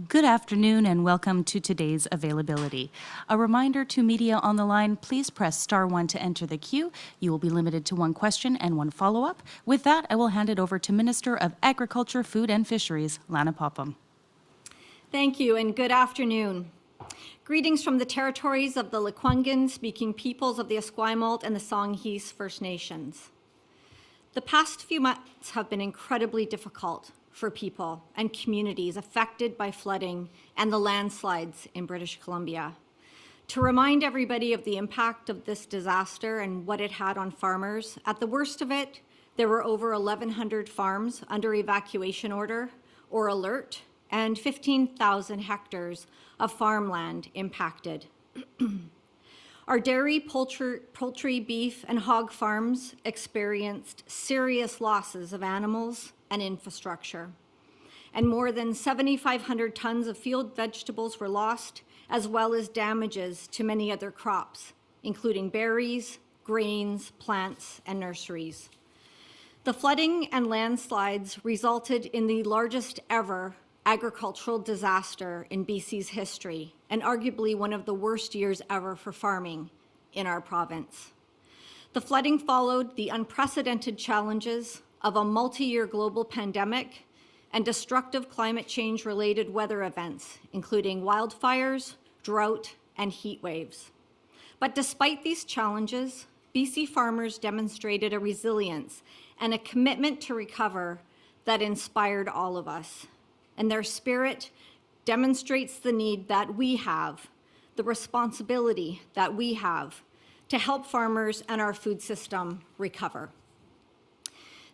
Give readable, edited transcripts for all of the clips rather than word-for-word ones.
Good afternoon and welcome to today's availability. A reminder to media on the line, please press star 1 to enter the queue. You will be limited to one question and one follow-up. With that, I will hand it over to Minister of Agriculture, Food and Fisheries, Lana Popham. Thank you and good afternoon. Greetings from the territories of the Lekwungen-speaking peoples of the Esquimalt and the Songhees First Nations. The past few months have been incredibly difficult for people and communities affected by flooding and the landslides in British Columbia. To remind everybody of the impact of this disaster and what it had on farmers, at the worst of it, there were over 1,100 farms under evacuation order or alert and 15,000 hectares of farmland impacted. Our dairy, poultry, beef, and hog farms experienced serious losses of animals and infrastructure. And more than 7,500 tons of field vegetables were lost, as well as damages to many other crops, including berries, grains, plants, and nurseries. The flooding and landslides resulted in the largest ever agricultural disaster in BC's history, and arguably one of the worst years ever for farming in our province. The flooding followed the unprecedented challenges of a multi-year global pandemic and destructive climate change-related weather events, including wildfires, drought, and heat waves. But despite these challenges, BC farmers demonstrated a resilience and a commitment to recover that inspired all of us. And their spirit demonstrates the need that we have, the responsibility that we have to help farmers and our food system recover.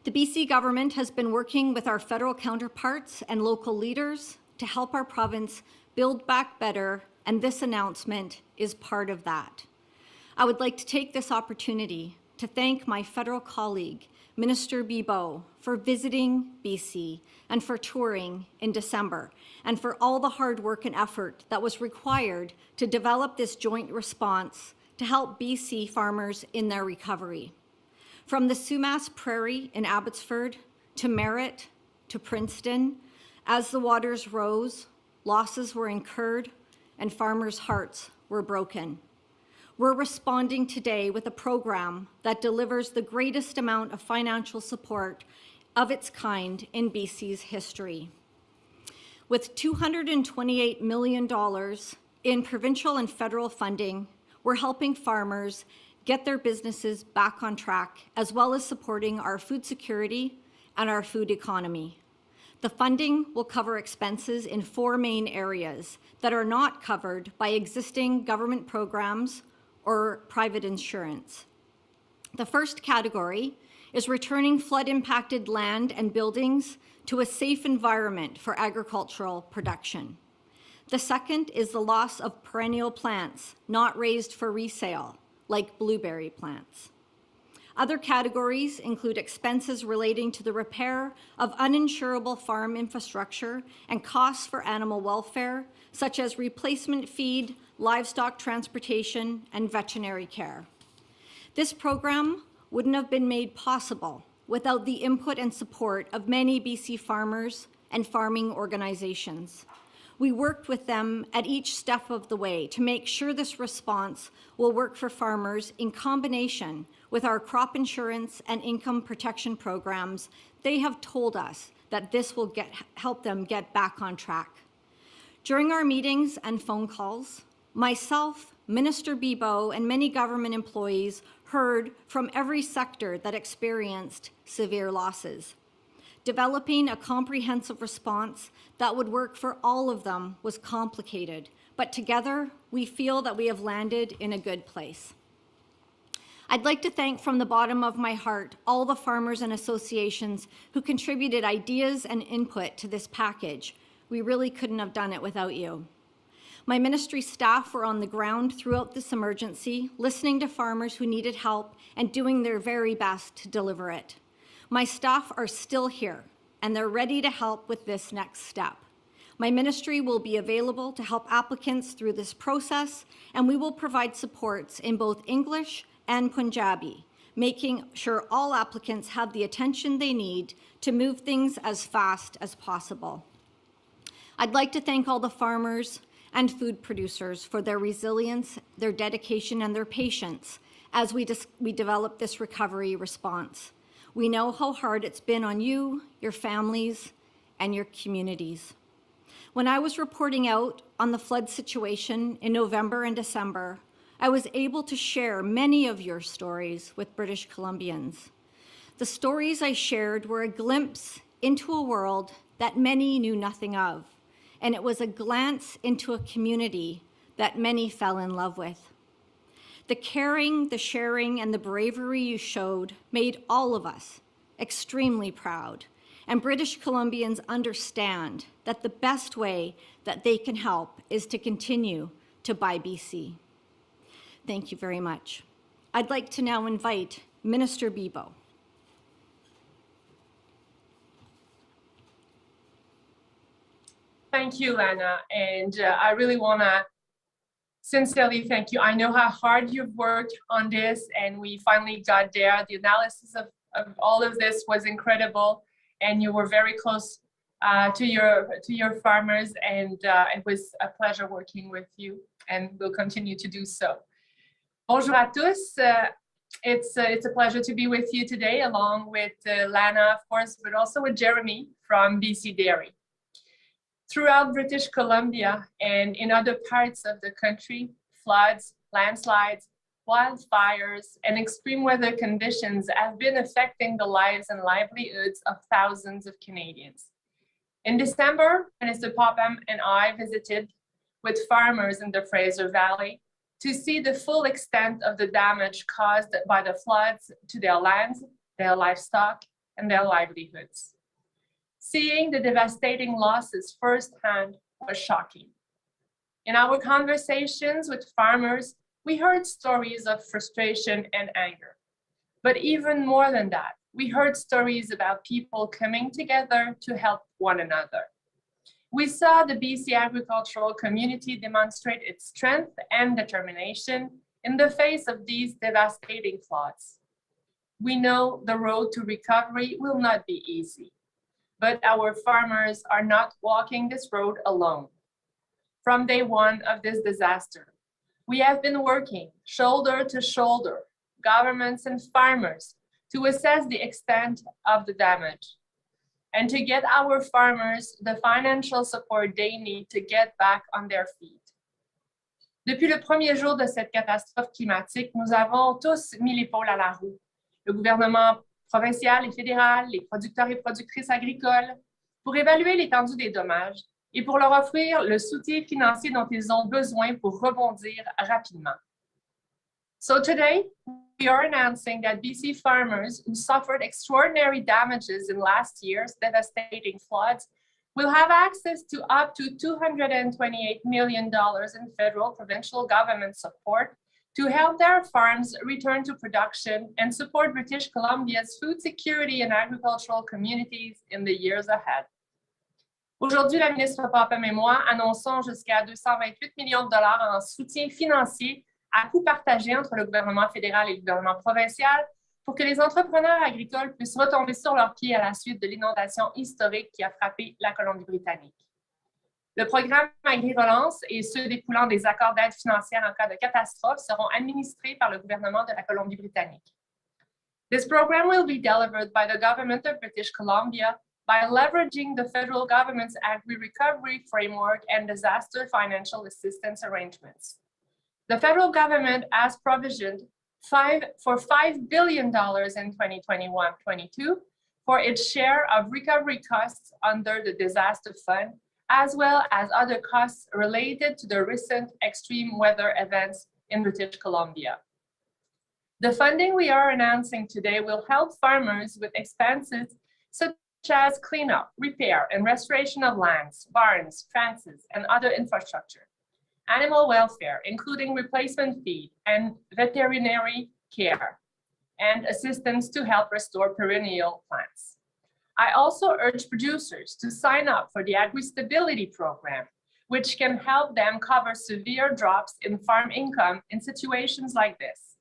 The BC government has been working with our federal counterparts and local leaders to help our province build back better, and this announcement is part of that. I would like to take this opportunity to thank my federal colleague, Minister Bibeau, for visiting BC and for touring in December, and for all the hard work and effort that was required to develop this joint response to help BC farmers in their recovery. From the Sumas Prairie in Abbotsford to Merritt to Princeton, as the waters rose, losses were incurred and farmers' hearts were broken. We're responding today with a program that delivers the greatest amount of financial support of its kind in BC's history. With $228 million in provincial and federal funding, we're helping farmers get their businesses back on track, as well as supporting our food security and our food economy. The funding will cover expenses in 4 main areas that are not covered by existing government programs or private insurance. The first category is returning flood-impacted land and buildings to a safe environment for agricultural production. The second is the loss of perennial plants not raised for resale, like blueberry plants. Other categories include expenses relating to the repair of uninsurable farm infrastructure and costs for animal welfare, such as replacement feed, livestock transportation, and veterinary care. This program wouldn't have been made possible without the input and support of many BC farmers and farming organizations. We worked with them at each step of the way to make sure this response will work for farmers in combination with our crop insurance and income protection programs. They have told us that this will help them get back on track. During our meetings and phone calls, myself, Minister Bibeau, and many government employees heard from every sector that experienced severe losses. Developing a comprehensive response that would work for all of them was complicated, but together we feel that we have landed in a good place. I'd like to thank from the bottom of my heart all the farmers and associations who contributed ideas and input to this package. We really couldn't have done it without you. My ministry staff were on the ground throughout this emergency, listening to farmers who needed help and doing their very best to deliver it. My staff are still here, and they're ready to help with this next step. My ministry will be available to help applicants through this process, and we will provide supports in both English and Punjabi, making sure all applicants have the attention they need to move things as fast as possible. I'd like to thank all the farmers and food producers for their resilience, their dedication, and their patience as we develop this recovery response. We know how hard it's been on you, your families, and your communities. When I was reporting out on the flood situation in November and December, I was able to share many of your stories with British Columbians. The stories I shared were a glimpse into a world that many knew nothing of, and it was a glance into a community that many fell in love with. The caring, the sharing, and the bravery you showed made all of us extremely proud, and British Columbians understand that the best way that they can help is to continue to buy BC. Thank you very much. I'd like to now invite Minister Bibeau. Thank you, Lana, and I really want to sincerely thank you. I know how hard you've worked on this, and we finally got there. The analysis of all of this was incredible, and you were very close to your farmers, and it was a pleasure working with you, and we'll continue to do so. Bonjour à tous. It's a pleasure to be with you today, along with Lana, of course, but also with Jeremy from BC Dairy. Throughout British Columbia and in other parts of the country, floods, landslides, wildfires, and extreme weather conditions have been affecting the lives and livelihoods of thousands of Canadians. In December, Minister Popham and I visited with farmers in the Fraser Valley to see the full extent of the damage caused by the floods to their lands, their livestock, and their livelihoods. Seeing the devastating losses firsthand was shocking. In our conversations with farmers, we heard stories of frustration and anger. But even more than that, we heard stories about people coming together to help one another. We saw the BC agricultural community demonstrate its strength and determination in the face of these devastating floods. We know the road to recovery will not be easy, but our farmers are not walking this road alone. From day one of this disaster, we have been working shoulder to shoulder, governments and farmers, to assess the extent of the damage and to get our farmers the financial support they need to get back on their feet. Depuis le premier jour de cette catastrophe climatique, nous avons tous mis l'épaule à la roue. Le gouvernement provincial et fédéral, les producteurs et productrices agricoles, pour évaluer l'étendue des dommages et pour leur offrir le soutien financier dont ils ont besoin pour rebondir rapidement. So today, we are announcing that BC farmers who suffered extraordinary damages in last year's devastating floods will have access to up to $228 million in federal provincial government support to help their farms return to production and support British Columbia's food security and agricultural communities in the years ahead. Aujourd'hui, la ministre Popham et moi annonçons jusqu'à 228 millions de dollars en soutien financier à coût partagé entre le gouvernement fédéral et le gouvernement provincial pour que les entrepreneurs agricoles puissent retomber sur leurs pieds à la suite de l'inondation historique qui a frappé la Colombie-Britannique. Le programme Agri-Relance et ceux découlant des accords d'aide financière en cas de catastrophe seront administrés par le gouvernement de la Colombie-Britannique. This program will be delivered by the government of British Columbia by leveraging the federal government's agri-recovery framework and disaster financial assistance arrangements. The federal government has provisioned for $5 billion in 2021-22 for its share of recovery costs under the disaster fund, as well as other costs related to the recent extreme weather events in British Columbia. The funding we are announcing today will help farmers with expenses such as cleanup, repair, and restoration of lands, barns, fences, and other infrastructure, animal welfare, including replacement feed and veterinary care, and assistance to help restore perennial plants. I also urge producers to sign up for the Agri-Stability Program, which can help them cover severe drops in farm income in situations like this.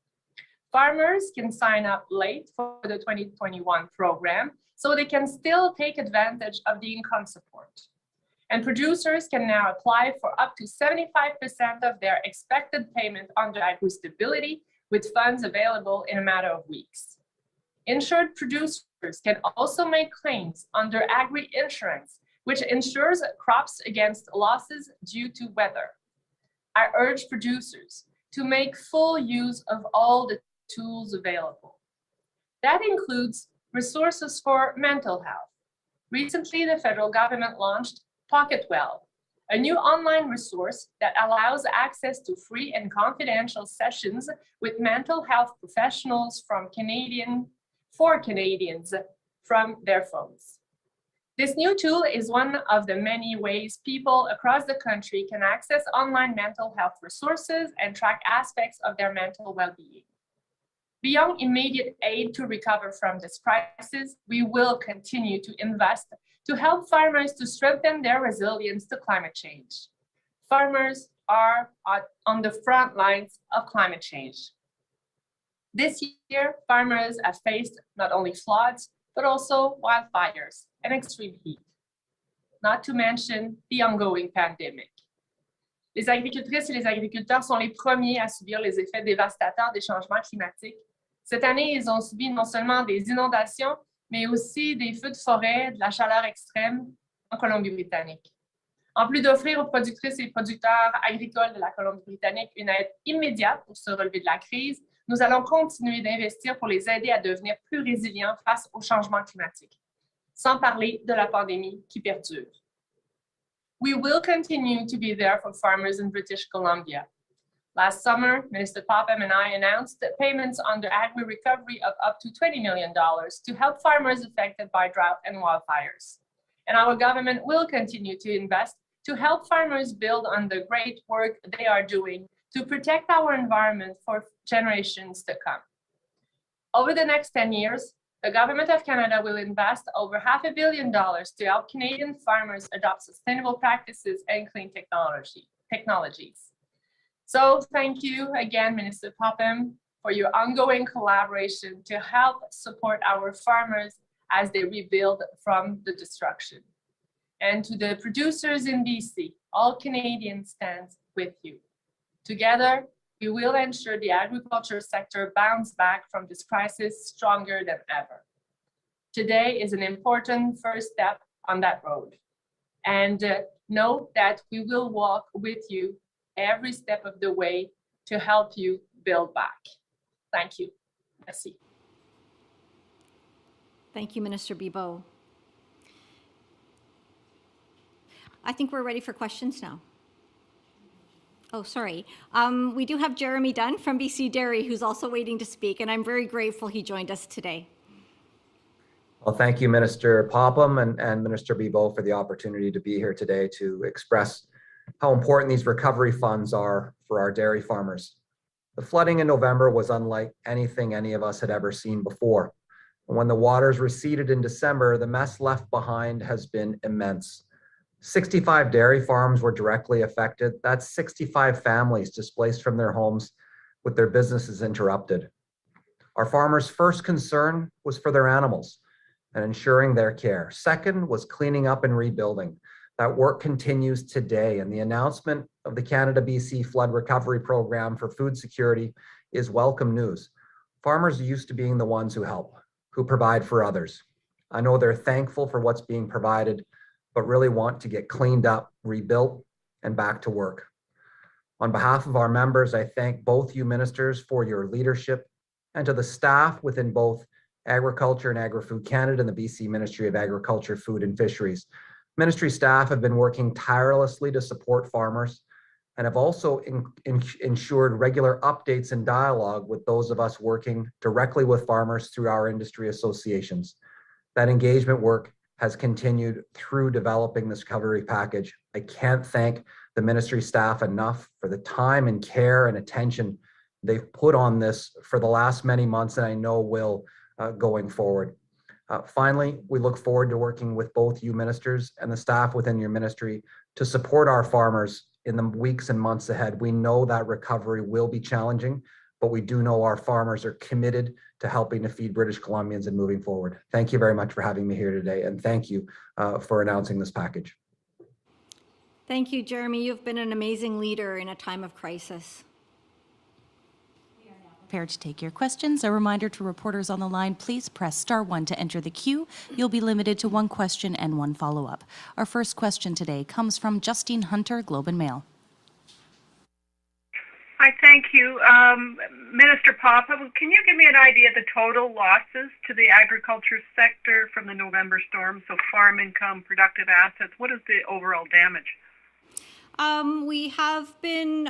Farmers can sign up late for the 2021 program, so they can still take advantage of the income support. And producers can now apply for up to 75% of their expected payment under agri-stability, with funds available in a matter of weeks. Insured producers can also make claims under agri-insurance, which insures crops against losses due to weather. I urge producers to make full use of all the tools available. That includes resources for mental health. Recently, the federal government launched PocketWell, a new online resource that allows access to free and confidential sessions with mental health professionals for Canadians from their phones. This new tool is one of the many ways people across the country can access online mental health resources and track aspects of their mental well-being. Beyond immediate aid to recover from this crisis, we will continue to invest to help farmers to strengthen their resilience to climate change. Farmers are on the front lines of climate change. This year, farmers have faced not only floods, but also wildfires and extreme heat, not to mention the ongoing pandemic. Les agricultrices et les agriculteurs sont les premiers à subir les effets dévastateurs des changements climatiques. Cette année, ils ont subi non seulement des inondations, mais aussi des feux de forêt, de la chaleur extrême en Colombie-Britannique. En plus d'offrir aux productrices et producteurs agricoles de la Colombie-Britannique une aide immédiate pour se relever de la crise, nous allons continuer d'investir pour les aider à devenir plus résilients face au changement climatique, sans parler de la pandémie qui perdure. We will continue to be there for farmers in British Columbia. Last summer, Minister Popham and I announced that payments under agri-recovery of up to $20 million to help farmers affected by drought and wildfires. And our government will continue to invest to help farmers build on the great work they are doing to protect our environment for generations to come. Over the next 10 years, the Government of Canada will invest over $500 million to help Canadian farmers adopt sustainable practices and clean technologies. So thank you again, Minister Popham, for your ongoing collaboration to help support our farmers as they rebuild from the destruction. And to the producers in BC, all Canadians stand with you. Together, we will ensure the agriculture sector bounce back from this crisis stronger than ever. Today is an important first step on that road. And know that we will walk with you every step of the way to help you build back. Thank you. Merci. Thank you, Minister Bibeau. I think we're ready for questions now. Oh, sorry. We do have Jeremy Dunn from BC Dairy, who's also waiting to speak, and I'm very grateful he joined us today. Well, thank you, Minister Popham and Minister Bibeau, for the opportunity to be here today to express how important these recovery funds are for our dairy farmers. The flooding in November was unlike anything any of us had ever seen before. And when the waters receded in December, the mess left behind has been immense. 65 dairy farms were directly affected. That's 65 families displaced from their homes with their businesses interrupted. Our farmers' first concern was for their animals and ensuring their care. Second was cleaning up and rebuilding. That work continues today, and the announcement of the Canada-BC Flood Recovery Program for food security is welcome news. Farmers are used to being the ones who help, who provide for others. I know they're thankful for what's being provided, but really want to get cleaned up, rebuilt, and back to work. On behalf of our members, I thank both you ministers for your leadership, and to the staff within both Agriculture and Agri-Food Canada and the BC Ministry of Agriculture, Food and Fisheries. Ministry staff have been working tirelessly to support farmers and have also ensured regular updates and dialogue with those of us working directly with farmers through our industry associations. That engagement work has continued through developing this recovery package. I can't thank the ministry staff enough for the time and care and attention they've put on this for the last many months, and I know will going forward. Finally, we look forward to working with both you ministers and the staff within your ministry to support our farmers in the weeks and months ahead. We know that recovery will be challenging, but we do know our farmers are committed to helping to feed British Columbians and moving forward. Thank you very much for having me here today, and thank you for announcing this package. Thank you, Jeremy. You've been an amazing leader in a time of crisis. Prepared to take your questions. A reminder to reporters on the line, please press *1 to enter the queue. You'll be limited to one question and one follow-up. Our first question today comes from Justine Hunter, Globe and Mail. Hi, thank you. Minister Popham, can you give me an idea of the total losses to the agriculture sector from the November storm? So farm income, productive assets, what is the overall damage? We have been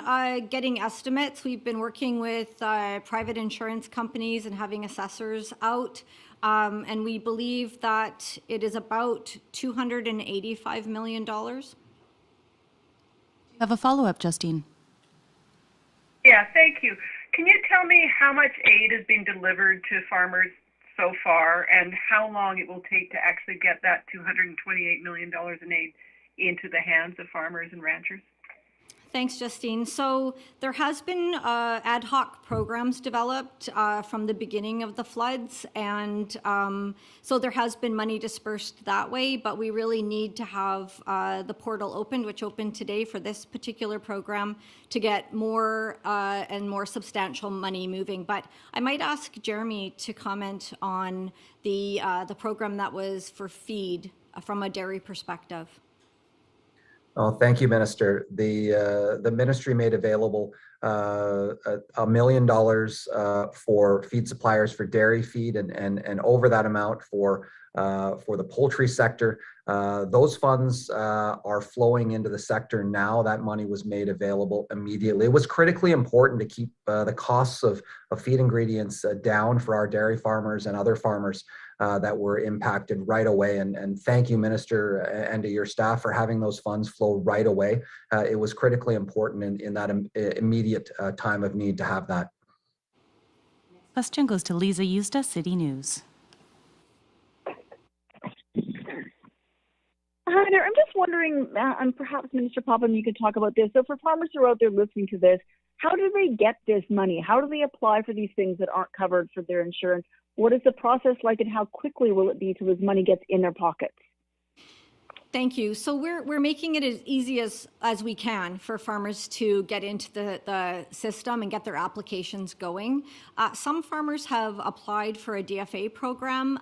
getting estimates. We've been working with private insurance companies and having assessors out, and we believe that it is about $285 million. Have a follow-up, Justine. Yeah, thank you. Can you tell me how much aid is being delivered to farmers so far and how long it will take to actually get that $228 million in aid into the hands of farmers and ranchers? Thanks, Justine. So there has been ad hoc programs developed from the beginning of the floods, and so there has been money dispersed that way, but we really need to have the portal opened, which opened today for this particular program, to get more and more substantial money moving. But I might ask Jeremy to comment on the program that was for feed from a dairy perspective. Oh, thank you, Minister. The ministry made available $1 million for feed suppliers for dairy feed and over that amount for the poultry sector. Those funds are flowing into the sector now. That money was made available immediately. It was critically important to keep the costs of feed ingredients down for our dairy farmers and other farmers that were impacted right away. And thank you, Minister, and to your staff for having those funds flow right away. It was critically important in that immediate time of need to have that. Question goes to Lisa Eusda, City News. Hi there. I'm just wondering, and perhaps Minister Popham, you could talk about this. So for farmers who are out there listening to this, how do they get this money? How do they apply for these things that aren't covered for their insurance? What is the process like, and how quickly will it be till this money gets in their pockets? Thank you. So we're making it as easy as we can for farmers to get into the system and get their applications going. Some farmers have applied for a DFA program.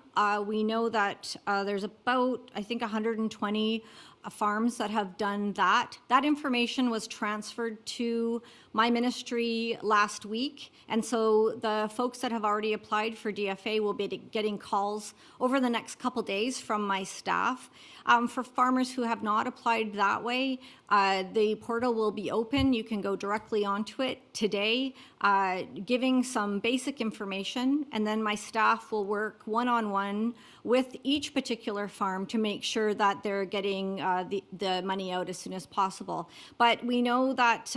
We know that there's about, I think, 120 farms that have done that. That information was transferred to my ministry last week, and so the folks that have already applied for DFA will be getting calls over the next couple days from my staff. For farmers who have not applied that way, the portal will be open. You can go directly onto it today, giving some basic information, and then my staff will work one-on-one with each particular farm to make sure that they're getting the money out as soon as possible. But we know that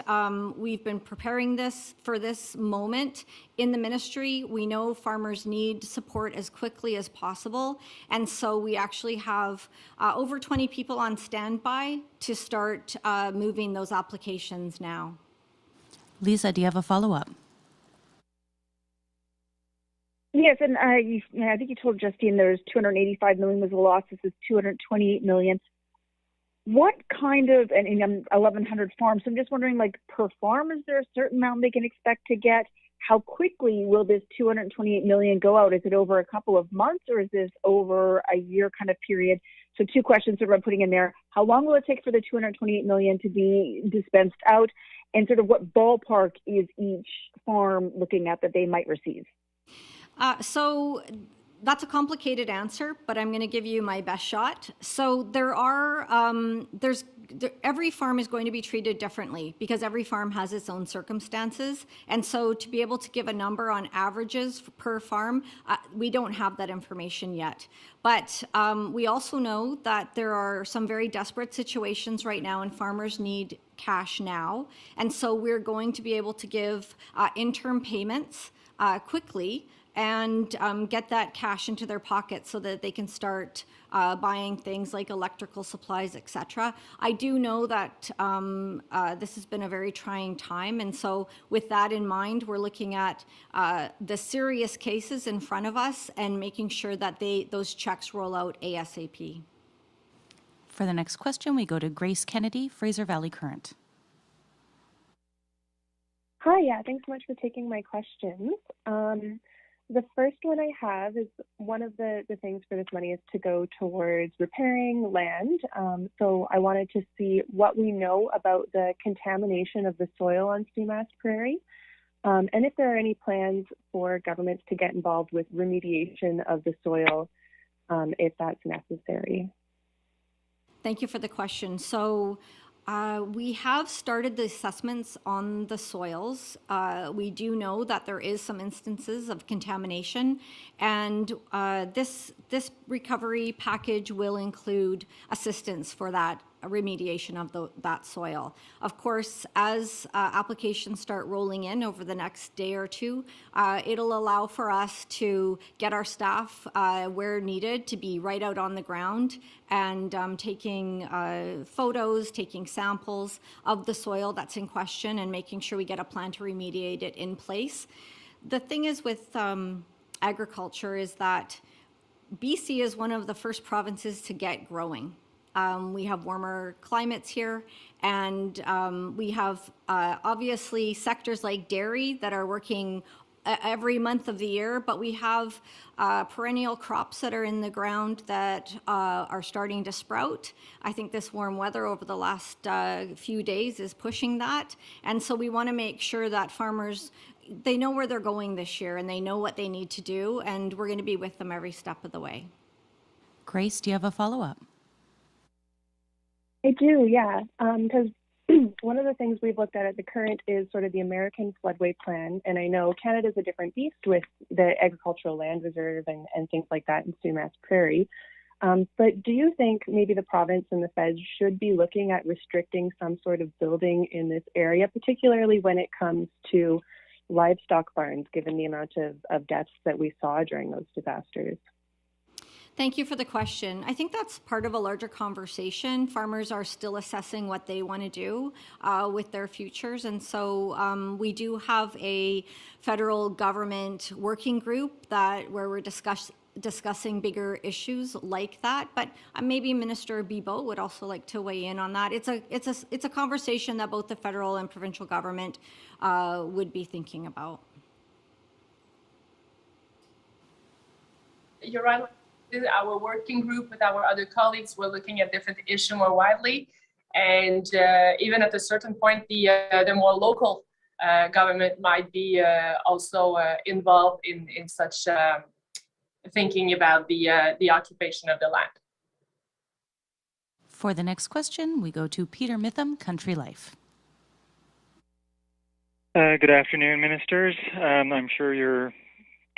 we've been preparing this for this moment in the ministry. We know farmers need support as quickly as possible, and so we actually have over 20 people on standby to start moving those applications now. Lisa, do you have a follow-up? Yes, and I think you told Justine there's $285 million was the loss. This is $228 million. What kind of, and 1,100 farms, so I'm just wondering, like, per farm, is there a certain amount they can expect to get? How quickly will this $228 million go out? Is it over a couple of months, or is this over a year kind of period? So two questions that I'm putting in there. How long will it take for the $228 million to be dispensed out? And sort of what ballpark is each farm looking at that they might receive? So that's a complicated answer, but I'm going to give you my best shot. So there are, every farm is going to be treated differently because every farm has its own circumstances. And so to be able to give a number on averages per farm, we don't have that information yet. But we also know that there are some very desperate situations right now and farmers need cash now. And so we're going to be able to give interim payments quickly and get that cash into their pockets so that they can start buying things like electrical supplies, etc. I do know that this has been a very trying time, and so with that in mind, we're looking at the serious cases in front of us and making sure that those checks roll out ASAP. For the next question, we go to Grace Kennedy, Fraser Valley Current. Hi, yeah, thanks so much for taking my questions. The first one I have is one of the things for this money is to go towards repairing land. So I wanted to see what we know about the contamination of the soil on Sumas Prairie, and if there are any plans for governments to get involved with remediation of the soil if that's necessary. Thank you for the question. So we have started the assessments on the soils. We do know that there is some instances of contamination, and this recovery package will include assistance for that remediation of that soil. Of course, as applications start rolling in over the next day or two, it'll allow for us to get our staff where needed to be right out on the ground and taking photos, taking samples of the soil that's in question and making sure we get a plan to remediate it in place. The thing is with agriculture is that BC is one of the first provinces to get growing. We have warmer climates here, and we have obviously sectors like dairy that are working every month of the year, but we have perennial crops that are in the ground that are starting to sprout. I think this warm weather over the last few days is pushing that, and so we want to make sure that farmers, they know where they're going this year and they know what they need to do, and we're going to be with them every step of the way. Grace, do you have a follow-up? I do, yeah, because one of the things we've looked at the current is sort of the American Floodway Plan, and I know Canada's a different beast with the Agricultural Land Reserve and things like that in Sumas Prairie. But do you think maybe the province and the feds should be looking at restricting some sort of building in this area, particularly when it comes to livestock barns, given the amount of deaths that we saw during those disasters? Thank you for the question. I think that's part of a larger conversation. Farmers are still assessing what they want to do with their futures. And so we do have a federal government working group where we're discussing bigger issues like that. But maybe Minister Bibeau would also like to weigh in on that. It's a conversation that both the federal and provincial government would be thinking about. You're right. Our working group with our other colleagues, we're looking at different issues more widely, and even at a certain point, the more local government might be also involved in such thinking about the occupation of the land. For the next question, we go to Peter Mitham, Country Life. Good afternoon, ministers. I'm sure you're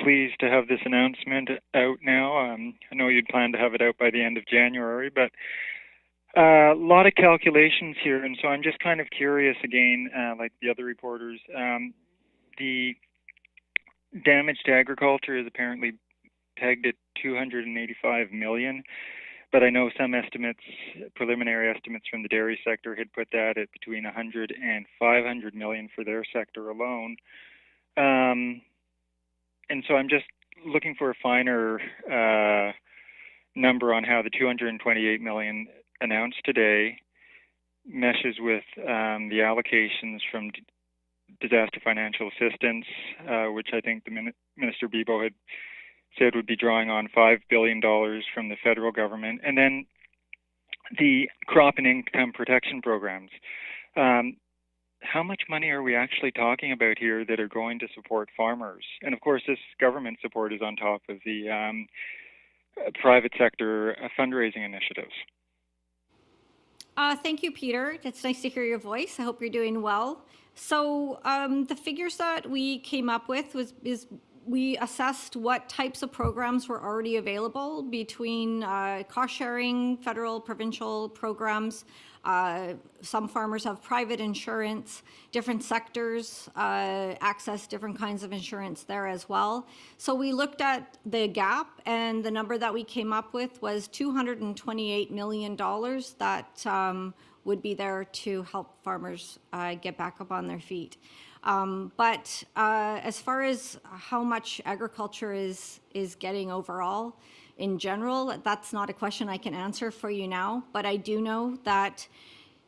pleased to have this announcement out now. I know you'd planned to have it out by the end of January, but a lot of calculations here, and so I'm just kind of curious again, like the other reporters. The damage to agriculture is apparently pegged at $285 million, but I know some estimates, preliminary estimates from the dairy sector, had put that at between $100 and $500 million for their sector alone. And so I'm just looking for a finer number on how the $228 million announced today meshes with the allocations from disaster financial assistance, which I think the Minister Bibeau had said would be drawing on $5 billion from the federal government, and then the crop and income protection programs. How much money are we actually talking about here that are going to support farmers? And of course, this government support is on top of the private sector fundraising initiatives. Thank you, Peter. It's nice to hear your voice. I hope you're doing well. So the figures that we came up with is we assessed what types of programs were already available between cost sharing, federal, provincial programs. Some farmers have private insurance, different sectors access different kinds of insurance there as well. So we looked at the gap, and the number that we came up with was $228 million that would be there to help farmers get back up on their feet. But as far as how much agriculture is getting overall, in general, that's not a question I can answer for you now, but I do know that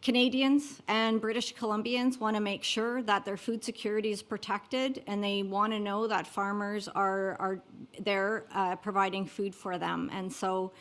Canadians and British Columbians want to make sure that their food security is protected, and they want to know that farmers are there providing food for them. And so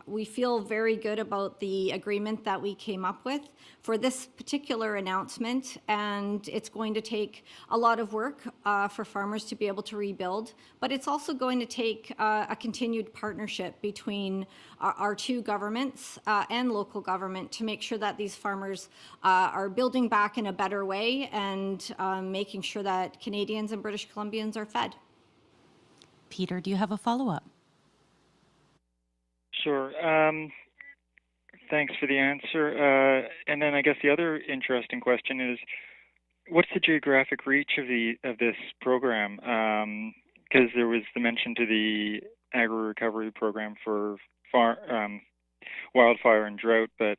we feel very good about the agreement that we came up with for this particular announcement, and it's going to take a lot of work for farmers to be able to rebuild, but it's also going to take a continued partnership between our two governments and local government to make sure that these farmers are building back in a better way and making sure that Canadians and British Columbians are fed. Peter, do you have a follow-up? Sure. Thanks for the answer. And then I guess the other interesting question is, what's the geographic reach of this program? Because there was the mention to the agri-recovery program for wildfire and drought, but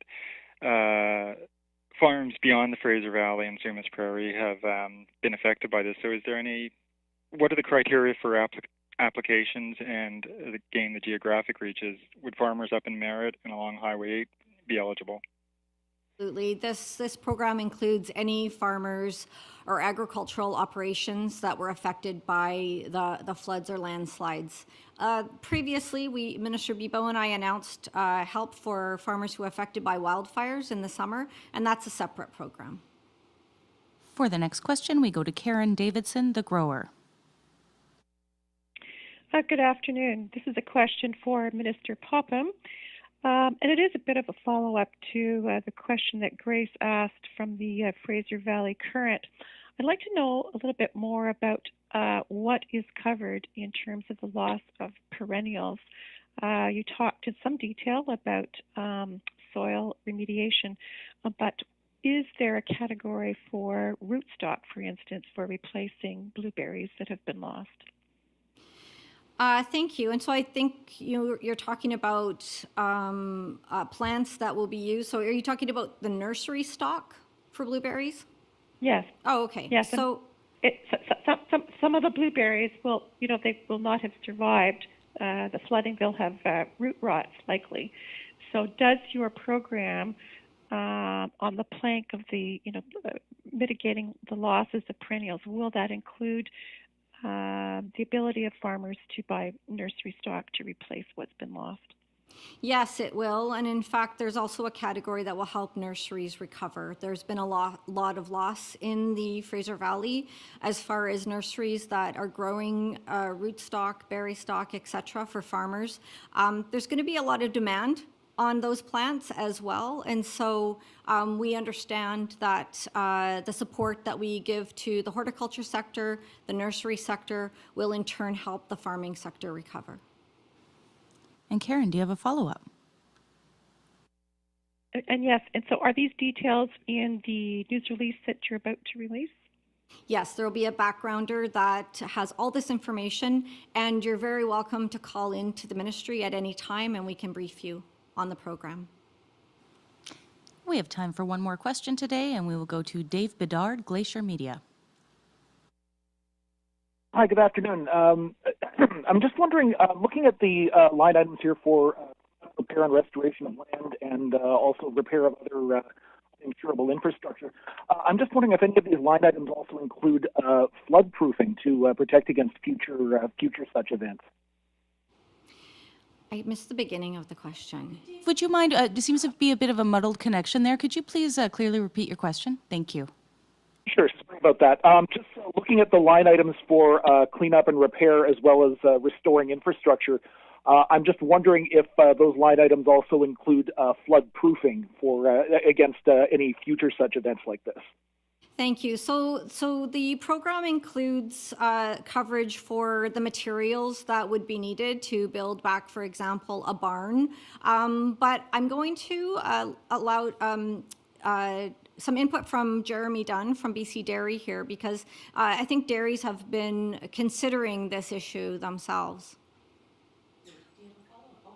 farms beyond the Fraser Valley and Sumas Prairie have been affected by this. So what are the criteria for applications and again the geographic reaches? Would farmers up in Merritt and along Highway 8 be eligible? Absolutely. This program includes any farmers or agricultural operations that were affected by the floods or landslides. Previously, Minister Bibeau and I announced help for farmers who were affected by wildfires in the summer, and that's a separate program. For the next question, we go to Karen Davidson, the grower. Good afternoon. This is a question for Minister Popham, and it is a bit of a follow-up to the question that Grace asked from the Fraser Valley Current. I'd like to know a little bit more about what is covered in terms of the loss of perennials. You talked in some detail about soil remediation, but is there a category for rootstock, for instance, for replacing blueberries that have been lost? Thank you. And so I think you're talking about plants that will be used. So are you talking about the nursery stock for blueberries? Yes. Oh, okay. Yes. So some of the blueberries will, they will not have survived the flooding. They'll have root rot likely. So does your program on the plank of the, mitigating the losses of perennials, will that include the ability of farmers to buy nursery stock to replace what's been lost? Yes, it will. And in fact, there's also a category that will help nurseries recover. There's been a lot of loss in the Fraser Valley as far as nurseries that are growing rootstock, berry stock, etc. for farmers. There's going to be a lot of demand on those plants as well. And so we understand that the support that we give to the horticulture sector, the nursery sector, will in turn help the farming sector recover. And Karen, do you have a follow-up? And yes, and so are these details in the news release that you're about to release? Yes, there will be a backgrounder that has all this information, and you're very welcome to call in to the ministry at any time and we can brief you on the program. We have time for one more question today, and we will go to Dave Bedard, Glacier Media. Hi, good afternoon. I'm just wondering, looking at the line items here for repair and restoration of land and also repair of other uninsurable infrastructure, I'm just wondering if any of these line items also include flood proofing to protect against future such events. I missed the beginning of the question. Would you mind, there seems to be a bit of a muddled connection there. Could you please clearly repeat your question? Thank you. Sure, sorry about that. Just looking at the line items for cleanup and repair as well as restoring infrastructure, I'm just wondering if those line items also include flood proofing for against any future such events like this. Thank you. So the program includes coverage for the materials that would be needed to build back, for example, a barn. But I'm going to allow some input from Jeremy Dunn from BC Dairy here, because I think dairies have been considering this issue themselves.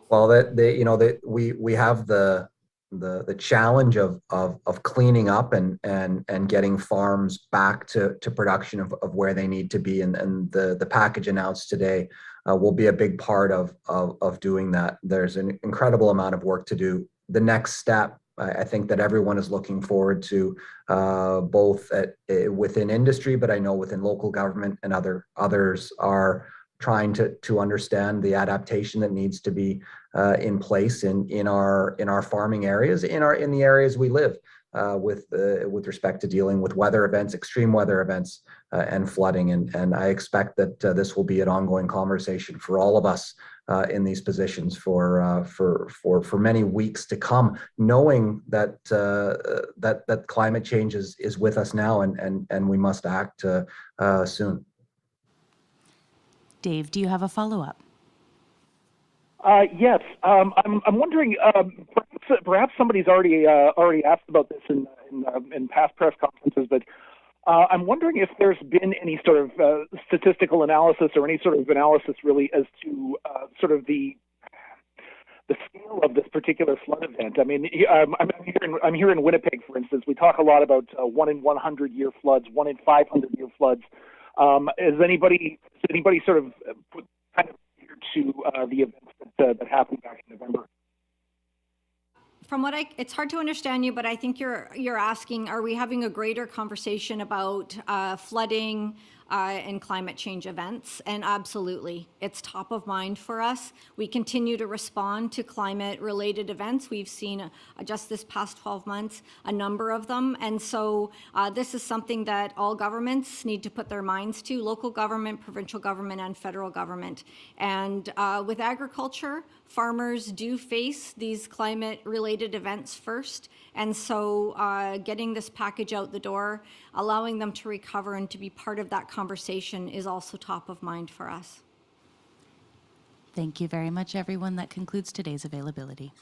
Well, we have the challenge of cleaning up and getting farms back to production of where they need to be, and the package announced today will be a big part of doing that. There's an incredible amount of work to do. The next step, I think that everyone is looking forward to, both within industry, but I know within local government and others are trying to understand the adaptation that needs to be in place in our farming areas, in the areas we live, with respect to dealing with weather events, extreme weather events, and flooding. And I expect that this will be an ongoing conversation for all of us in these positions for many weeks to come, knowing that that climate change is with us now, and we must act soon. Dave, do you have a follow-up? Yes, I'm wondering. Perhaps somebody's already asked about this in past press conferences, but I'm wondering if there's been any sort of statistical analysis or any sort of analysis really as to sort of the scale of this particular flood event. I mean, I'm here in Winnipeg, for instance. We talk a lot about 1 in 100 year floods, 1 in 500 year floods. Has anybody sort of put kind of to the events that happened back in November? From what it's hard to understand you, but I think you're asking, are we having a greater conversation about flooding and climate change events? And absolutely, it's top of mind for us. We continue to respond to climate-related events. We've seen just this past 12 months a number of them, and so this is something that all governments need to put their minds to: local government, provincial government, and federal government. And with agriculture, farmers do face these climate-related events first, and so getting this package out the door, allowing them to recover and to be part of that conversation is also top of mind for us. Thank you very much, everyone. That concludes today's availability.